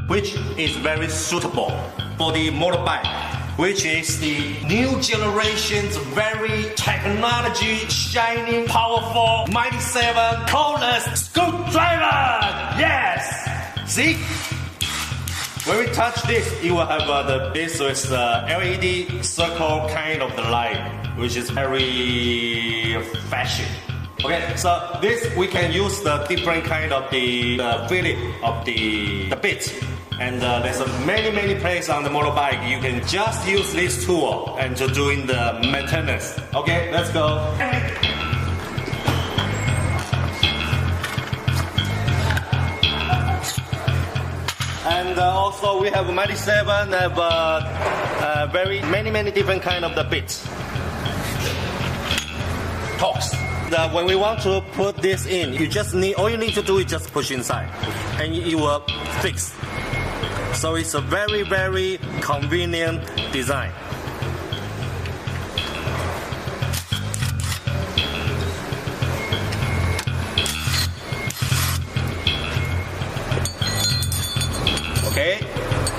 which is very suitable for the motorbike, which is the new generation's very technology, shining, powerful, mighty 7 cordless screwdriver. Yes! See? When we touch this, it will have this is the LED circle kind of the light, which is very fashion. Okay, so this we can use the different kind of the fillet of the bit. And there's many places on the motorbike you can just use this tool and to doing the maintenance. Okay, let's go. And also we have Mighty 7 have very many different kind of the bits. Torques. When we want to put this in, all you need to do is just push inside, and it will fix. So it's a very convenient design. Okay,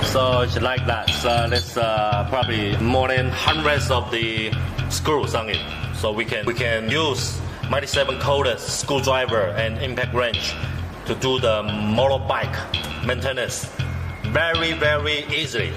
so it's like that. So there's probably more than hundreds of the screws on it. So we can use Mighty 7 cordless screwdriver and impact wrench to do the motorbike maintenance very easily.